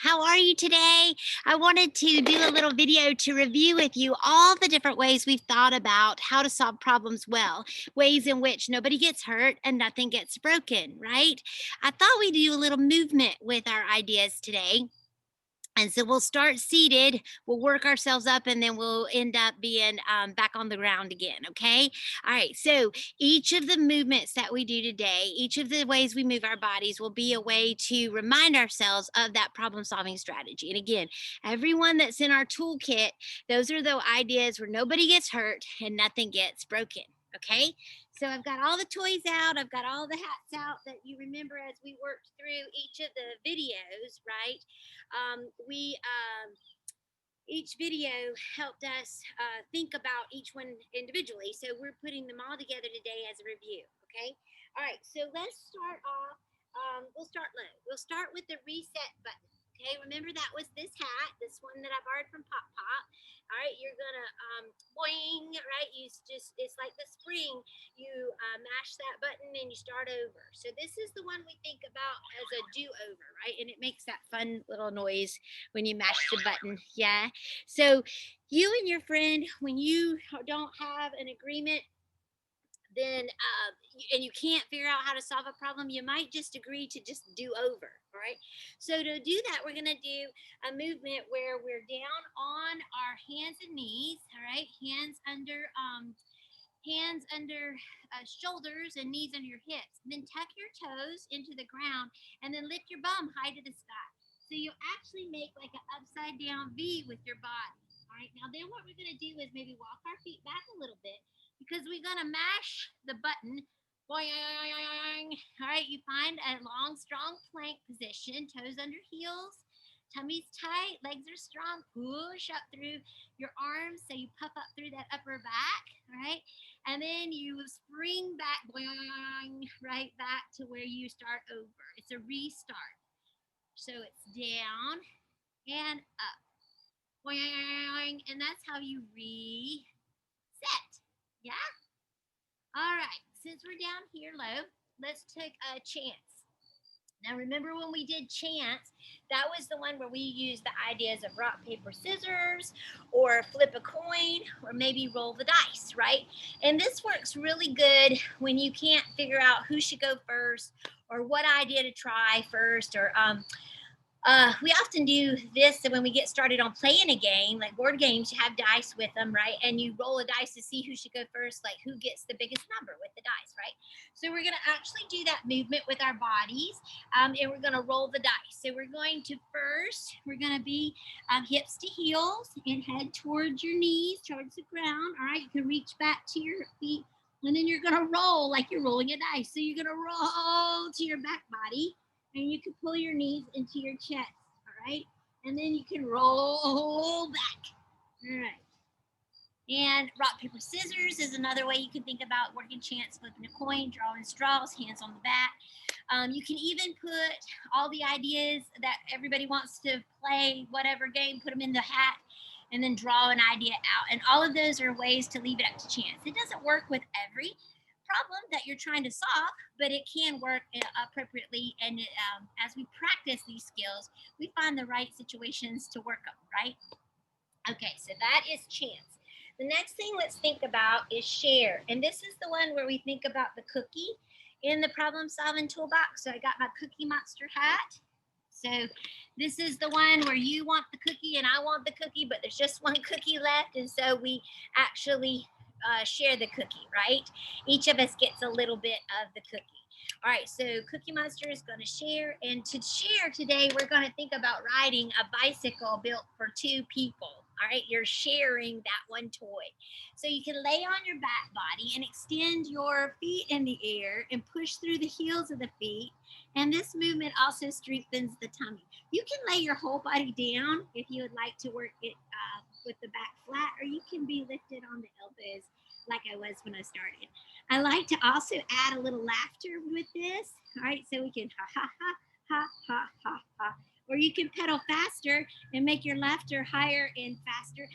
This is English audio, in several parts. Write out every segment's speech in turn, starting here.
How are you today? I wanted to do a little video to review with you all the different ways we've thought about how to solve problems well, ways in which nobody gets hurt and nothing gets broken, right? I thought we'd do a little movement with our ideas today. And so we'll start seated, we'll work ourselves up, and then we'll end up being back on the ground again. Okay. All right. So each of the movements that we do today, each of the ways we move our bodies will be a way to remind ourselves of that problem solving strategy. And again, everyone that's in our toolkit, those are the ideas where nobody gets hurt and nothing gets broken. Okay. So I've got all the toys out. I've got all the hats out that you remember as we worked through each of the videos, right? We Each video helped us think about each one individually. So we're putting them all together today as a review. Okay. All right. So let's start off. We'll start low. We'll start with the reset button. Okay. Remember that was this hat, this one that I borrowed from Pop Pop. All right. You're gonna boing. Right. It's like the spring. You mash that button and you start over. So this is the one we think about as a do over, right? And it makes that fun little noise when you mash the button. Yeah. So you and your friend, when you don't have an agreement, then and you can't figure out how to solve a problem, you might just agree to just do over. All right. So to do that, we're going to do a movement where we're down on our hands and knees. All right. Hands under shoulders and knees under your hips. And then tuck your toes into the ground and then lift your bum high to the sky. So you actually make like an upside down V with your body. All right. Now then what we're going to do is maybe walk our feet back a little bit because we're going to mash the button. Boing. All right. You find a long, strong plank position, toes under heels. Tummy's tight, legs are strong. Push up through your arms so you puff up through that upper back, right? And then you spring back, boing, right back to where you start over. It's a restart. So it's down and up, boing, and that's how you reset. Yeah? All right, since we're down here low, let's take a chance. Now, remember when we did chance, that was the one where we used the ideas of rock, paper, scissors, or flip a coin, or maybe roll the dice, right? And this works really good when you can't figure out who should go first or what idea to try first, or we often do this when we get started on playing a game, like board games, you have dice with them, right? And you roll a dice to see who should go first, like who gets the biggest number with the dice, right? So we're going to actually do that movement with our bodies, and we're going to roll the dice. So we're going to first, we're going to be hips to heels and head towards your knees, towards the ground. All right, you can reach back to your feet, and then you're going to roll like you're rolling a dice. So you're going to roll to your back body, and you can pull your knees into your chest, all right? And then you can roll back, all right? And rock, paper, scissors is another way you can think about working chance, flipping a coin, drawing straws, hands on the back. You can even put all the ideas that everybody wants to play, whatever game, put them in the hat, and then draw an idea out. And all of those are ways to leave it up to chance. It doesn't work with every problem that you're trying to solve, but it can work appropriately. And as we practice these skills, we find the right situations to work them, right? Okay, so that is chance. The next thing let's think about is share. And this is the one where we think about the cookie in the problem solving toolbox. So I got my Cookie Monster hat. So this is the one where you want the cookie and I want the cookie, but there's just one cookie left. And so we actually share the cookie, right? Each of us gets a little bit of the cookie. All right, so Cookie Monster is going to share. And to share today, we're going to think about riding a bicycle built for two people. All right, you're sharing that one toy. So you can lay on your back body and extend your feet in the air and push through the heels of the feet. And this movement also strengthens the tummy. You can lay your whole body down if you would like to work it with the back flat, or you can be lifted on the elbows like I was when I started. I like to also add a little laughter with this. All right, so we can ha ha ha ha ha ha ha. Or you can pedal faster and make your laughter higher and faster.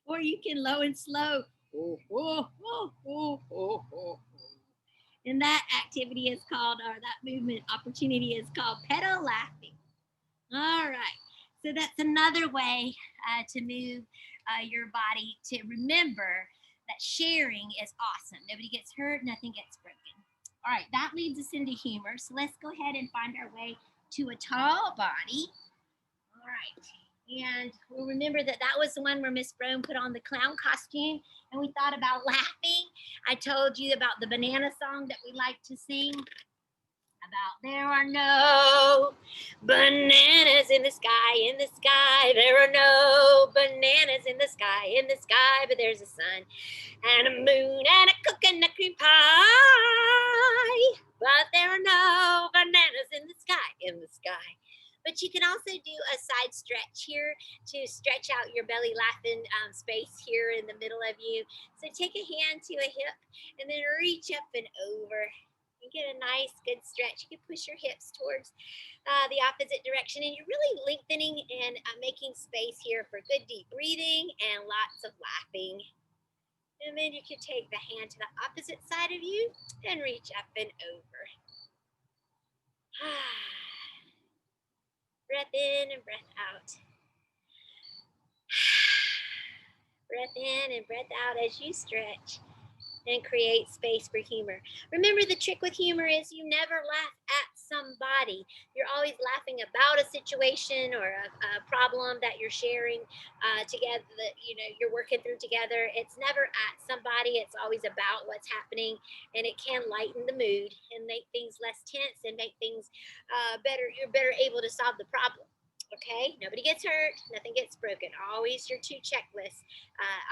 Or you can low and slow. And that activity is called, or that movement opportunity is called pedal laughing. All right. So that's another way to move your body to remember that sharing is awesome. Nobody gets hurt, nothing gets broken. All right, that leads us into humor. So let's go ahead and find our way to a tall body. All right. And we'll remember that that was the one where Miss Brome put on the clown costume and we thought about laughing. I told you about the banana song that we like to sing. About there are no bananas in the sky, in the sky. There are no bananas in the sky, but there's a sun and a moon and a coconut cream pie. But there are no bananas in the sky, But you can also do a side stretch here to stretch out your belly laughing space here in the middle of you. So take a hand to a hip and then reach up and over. You get a nice, good stretch. You can push your hips towards the opposite direction, and you're really lengthening and making space here for good deep breathing and lots of laughing. And then you can take the hand to the opposite side of you and reach up and over. Breath in and breath out. Breath in and breath out as you stretch and create space for humor. Remember, the trick with humor is you never laugh at somebody. You're always laughing about a situation or a problem that you're sharing together, that you're working through together. It's never at somebody. It's always about what's happening, and it can lighten the mood and make things less tense and make things better. You're better able to solve the problem. Okay, nobody gets hurt, nothing gets broken. Always your 2 checklist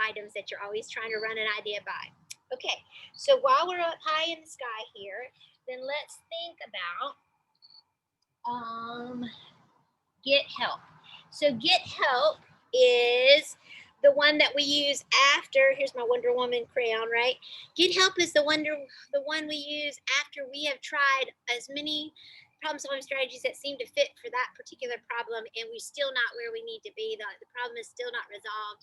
items that you're always trying to run an idea by. Okay, so while we're up high in the sky here, then let's think about get help. So get help is the one that we use after. Here's my Wonder Woman crayon, right? Get help is the one we use after we have tried as many problem-solving strategies that seem to fit for that particular problem, and we're still not where we need to be. The problem is still not resolved,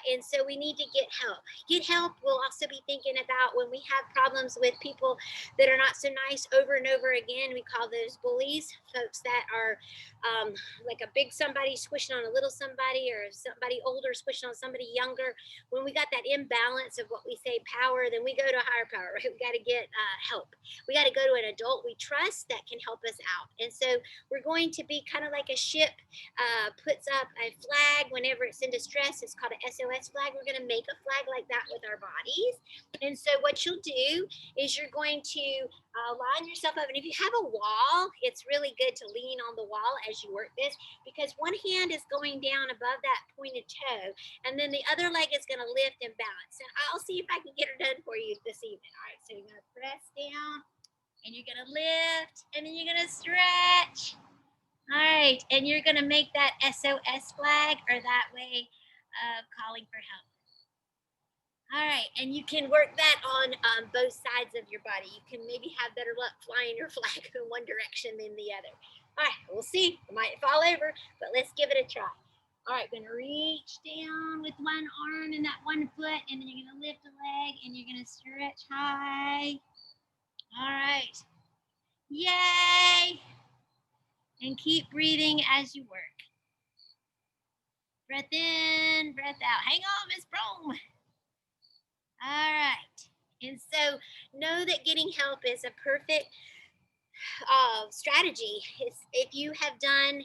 and so we need to get help. Get help. We'll also be thinking about when we have problems with people that are not so nice over and over again. We call those bullies, folks that are like a big somebody squishing on a little somebody, or somebody older squishing on somebody younger. When we got that imbalance of what we say power, then we go to a higher power, right? We got to get help. We got to go to an adult we trust that can help us out. And so we're going to be kind of like a ship puts up a flag whenever it's in distress. It's called an SOS flag. We're going to make a flag like that with our bodies. And so what you'll do is you're going to line yourself up. And if you have a wall, it's really good to lean on the wall as you work this, because one hand is going down above that pointed toe, and then the other leg is going to lift and balance. And I'll see if I can get her done for you this evening. All right, so you're going to press down, and you're going to lift, and then you're going to stretch. All right, and you're going to make that SOS flag, or that way of calling for help. All right, and you can work that on both sides of your body. You can maybe have better luck flying your flag in one direction than the other. All right, we'll see. It might fall over, but let's give it a try. All right, going to reach down with one arm and that one foot, and then you're going to lift a leg, and you're going to stretch high. All right. Yay! And keep breathing as you work. Breath in, breath out. Hang on, Miss Brome. All right. And so know that getting help is a perfect strategy. If you have done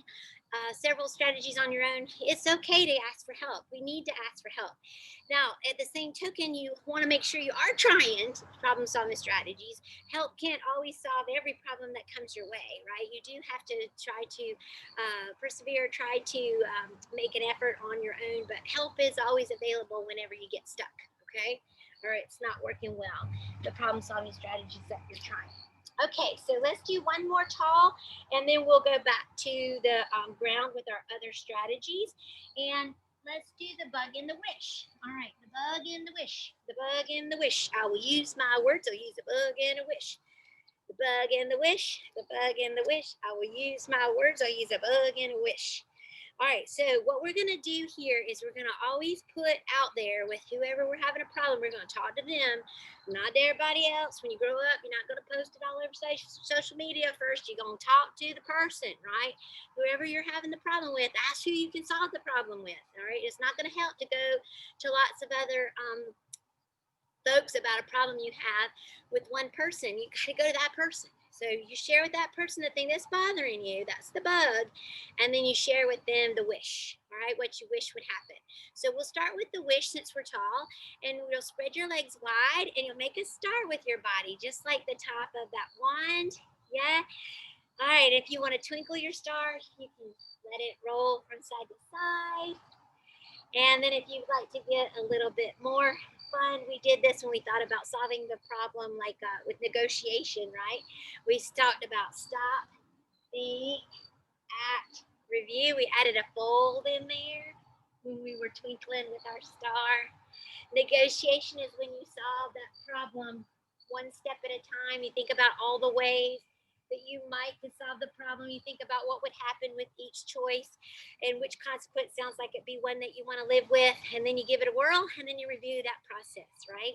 several strategies on your own, it's okay to ask for help. We need to ask for help. Now, at the same token, you want to make sure you are trying problem-solving strategies. Help can't always solve every problem that comes your way, right? You do have to try to persevere, try to make an effort on your own, but help is always available whenever you get stuck, okay? Or it's not working well, the problem-solving strategies that you're trying. Okay, so let's do one more tall, and then we'll go back to the ground with our other strategies. And let's do the bug and the wish. All right, the bug and the wish. The bug and the wish. I will use my words. I'll use a bug and a wish. The bug and the wish. The bug and the wish. I will use my words. I'll use a bug and a wish. All right, so what we're going to do here is we're going to always put out there with whoever we're having a problem, we're going to talk to them, not to everybody else. When you grow up, you're not going to post it all over social media first. You're going to talk to the person, right? Whoever you're having the problem with, that's who you can solve the problem with, all right? It's not going to help to go to lots of other folks about a problem you have with one person. You got to go to that person. So you share with that person the thing that's bothering you, that's the bug, and then you share with them the wish, all right, what you wish would happen. So we'll start with the wish since we're tall, and you'll spread your legs wide, and you'll make a star with your body, just like the top of that wand. Yeah. All right, if you want to twinkle your star, you can let it roll from side to side. And then if you'd like to get a little bit more fun, we did this when we thought about solving the problem, like with negotiation, right? We talked about stop, think, act, review. We added a fold in there when we were twinkling with our star. Negotiation is when you solve that problem one step at a time. You think about all the ways that you might could solve the problem. You think about what would happen with each choice and which consequence sounds like it'd be one that you want to live with. And then you give it a whirl and then you review that process, right?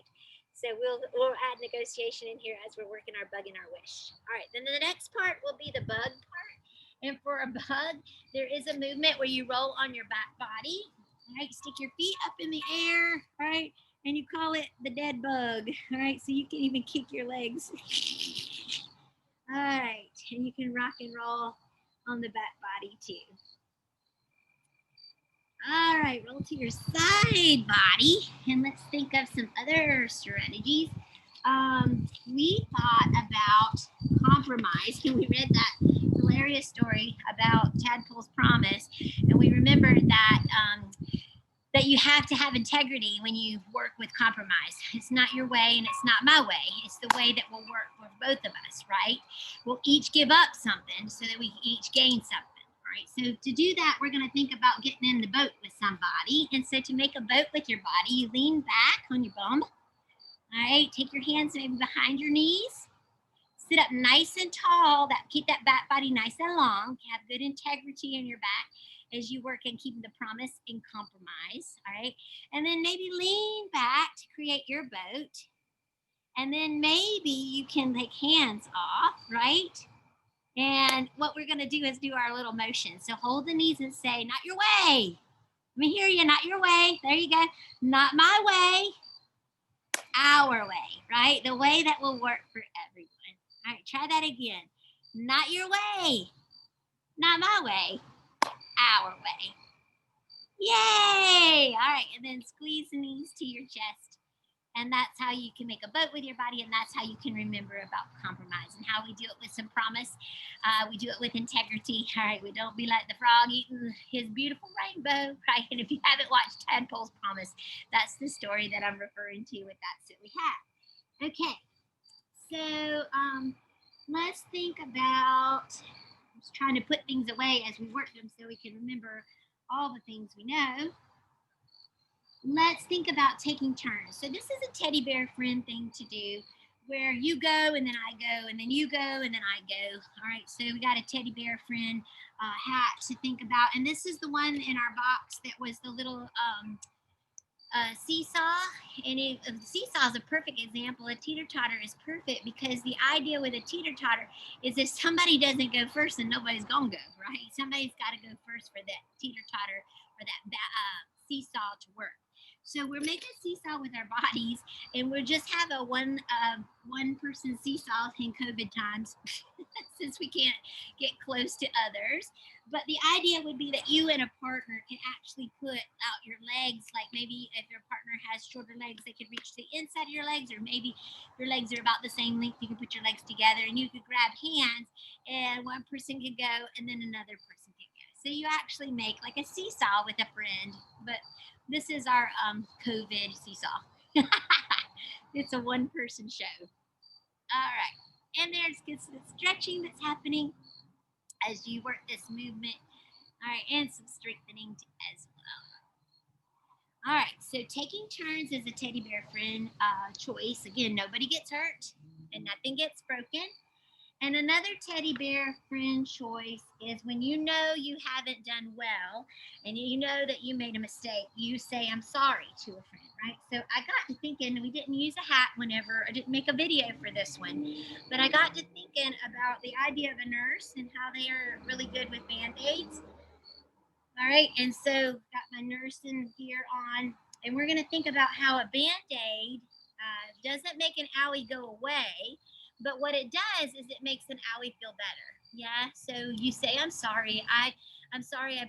So we'll add negotiation in here as we're working our bug and our wish. All right, then the next part will be the bug part. And for a bug, there is a movement where you roll on your back body, right? Stick your feet up in the air, right? And you call it the dead bug, all right? So you can even kick your legs. All right, and you can rock and roll on the back body too. All right, roll to your side body, and let's think of some other strategies. We thought about compromise, and we read that hilarious story about Tadpole's promise, and we remembered that that you have to have integrity when you work with compromise. It's not your way and it's not my way. It's the way that will work for both of us, right? We'll each give up something so that we each gain something. All right. So to do that, we're going to think about getting in the boat with somebody. And so to make a boat with your body, you lean back on your bum. All right. Take your hands maybe behind your knees. Sit up nice and tall. Keep that back body nice and long. Have good integrity in your back as you work in keeping the promise and compromise. All right. And then maybe lean back to create your boat. And then maybe you can take hands off, right? And what we're going to do is do our little motion. So hold the knees and say, not your way. Let me hear you, not your way. There you go. Not my way, our way, right? The way that will work for everyone. All right, try that again. Not your way, not my way, our way. Yay! All right, and then squeeze the knees to your chest. And that's how you can make a boat with your body, and that's how you can remember about compromise and how we do it with some promise. We do it with integrity. All right, we don't be like the frog eating his beautiful rainbow, right? And if you haven't watched Tadpole's Promise, that's the story that I'm referring to with that silly hat. Okay, so let's think about, I'm just trying to put things away as we work them so we can remember all the things we know. Let's think about taking turns. So this is a teddy bear friend thing to do where you go and then I go and then you go and then I go. All right, so we got a teddy bear friend hat to think about. And this is the one in our box that was the little seesaw. And the seesaw is a perfect example. A teeter-totter is perfect because the idea with a teeter-totter is if somebody doesn't go first, then nobody's going to go, right? Somebody's got to go first for that teeter-totter or that seesaw to work. So we're making a seesaw with our bodies, and we'll just have a one person seesaw in COVID times since we can't get close to others. But the idea would be that you and a partner can actually put out your legs, like maybe if your partner has shorter legs, they could reach the inside of your legs, or maybe your legs are about the same length, you can put your legs together and you could grab hands, and one person can go and then another person can go. So you actually make like a seesaw with a friend, but this is our COVID seesaw. It's a one-person show. All right. And there's some stretching that's happening as you work this movement. All right. And some strengthening as well. All right. So taking turns is a teddy bear friend choice. Again, nobody gets hurt and nothing gets broken. And another teddy bear friend choice is when you know you haven't done well and you know that you made a mistake, you say, I'm sorry to a friend, right? So I got to thinking, we didn't use a hat whenever, I didn't make a video for this one, but I got to thinking about the idea of a nurse and how they are really good with band aids. All right, and so got my nursing gear on, and we're going to think about how a band aid doesn't make an owie go away, but what it does is it makes an owie feel better. Yeah, so you say, I'm sorry I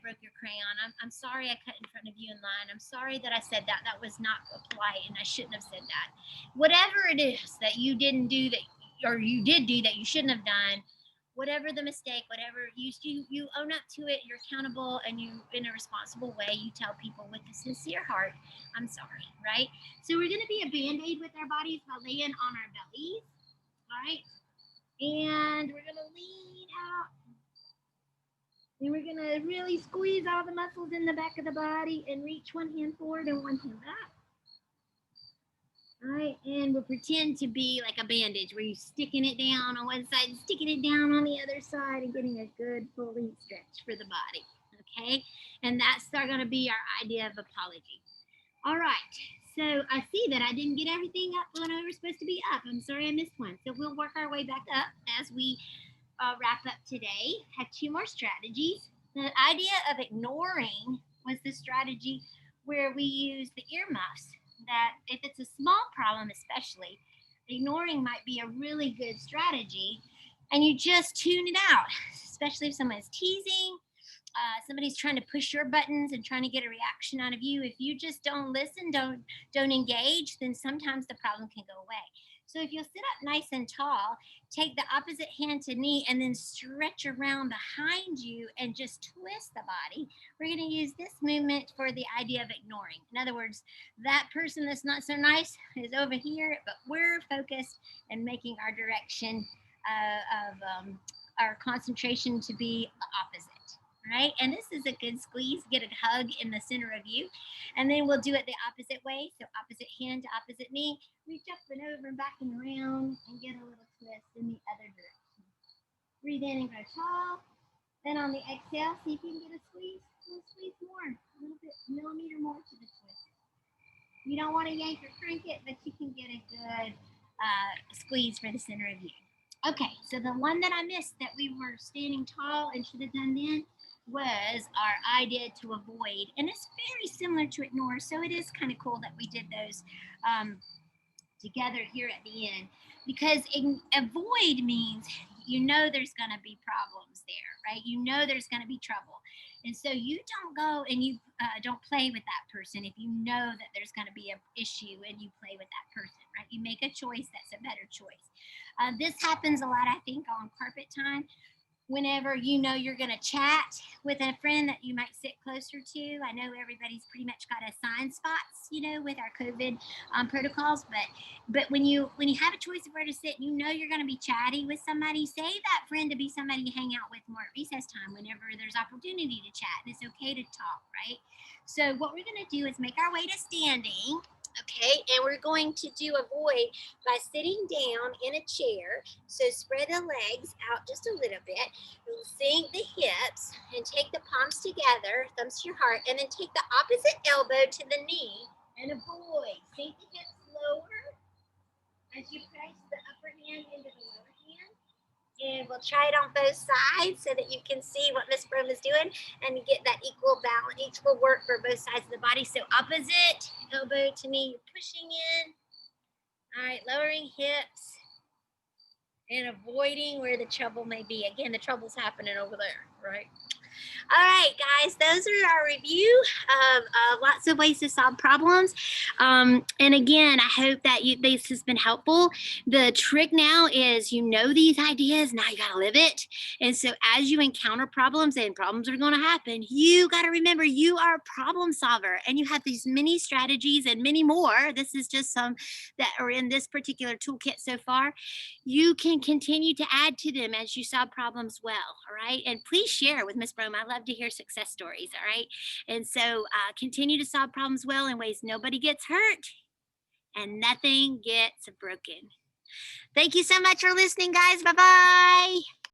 broke your crayon. I'm sorry I cut in front of you in line. I'm sorry that I said that. That was not polite and I shouldn't have said that. Whatever it is that you didn't do that, or you did do that you shouldn't have done, whatever the mistake, whatever you own up to it, you're accountable, and you, in a responsible way, you tell people with a sincere heart, I'm sorry, right? So we're going to be a band-aid with our bodies by laying on our bellies. All right, and we're going to lean out, and we're going to really squeeze all the muscles in the back of the body and reach one hand forward and one hand back. All right, and we'll pretend to be like a bandage where you're sticking it down on one side and sticking it down on the other side and getting a good full length stretch for the body. Okay, and that's going to be our idea of apology. All right, so I see that I didn't get everything up when we were supposed to be up. I'm sorry I missed one. So we'll work our way back up as we wrap up today. Have two more strategies. The idea of ignoring was the strategy where we use the earmuffs. That if it's a small problem, especially, ignoring might be a really good strategy. And you just tune it out, especially if someone's teasing, somebody's trying to push your buttons and trying to get a reaction out of you. If you just don't listen, don't engage, then sometimes the problem can go away. So if you'll sit up nice and tall, take the opposite hand to knee and then stretch around behind you and just twist the body. We're going to use this movement for the idea of ignoring. In other words, that person that's not so nice is over here, but we're focused and making our direction of our concentration to be the opposite. Right? And this is a good squeeze. Get a hug in the center of you. And then we'll do it the opposite way. So opposite hand to opposite knee. Reach up and over and back and around and get a little twist in the other direction. Breathe in and grow tall. Then on the exhale, see if you can get a squeeze. A little squeeze more. A little bit, millimeter more to the twist. You don't want to yank or crank it, but you can get a good squeeze for the center of you. Okay, so the one that I missed that we were standing tall and should have done then was our idea to avoid. And it's very similar to ignore, so it is kind of cool that we did those together here at the end. Because avoid means you know there's going to be problems there, right? You know there's going to be trouble. And so you don't go and you don't play with that person if you know that there's going to be an issue and you play with that person, right? You make a choice that's a better choice. This happens a lot, I think, on carpet time. Whenever you know you're going to chat with a friend that you might sit closer to. I know everybody's pretty much got assigned spots, with our COVID protocols. But when you have a choice of where to sit, you know you're going to be chatty with somebody. Save that friend to be somebody you hang out with more at recess time whenever there's opportunity to chat. And it's okay to talk, right? So what we're going to do is make our way to standing. Okay, and we're going to do avoid by sitting down in a chair. So spread the legs out just a little bit, sink the hips, and take the palms together, thumbs to your heart, and then take the opposite elbow to the knee and avoid. Sink the hips lower as you press the upper hand into the lower hand. And we'll try it on both sides so that you can see what Miss Brom is doing and get that equal balance, equal work for both sides of the body. So opposite elbow to knee, you're pushing in. All right, lowering hips and avoiding where the trouble may be. Again, the trouble's happening over there, right? All right, guys, those are our review of lots of ways to solve problems. And again, I hope that this has been helpful. The trick now is these ideas, now you got to live it. And so as you encounter problems, and problems are going to happen, you got to remember you are a problem solver and you have these many strategies and many more. This is just some that are in this particular toolkit so far. You can continue to add to them as you solve problems well, all right? And please share with Miss Brome. I love to hear success stories, all right? And so continue to solve problems well in ways nobody gets hurt and nothing gets broken. Thank you so much for listening, guys. Bye-bye.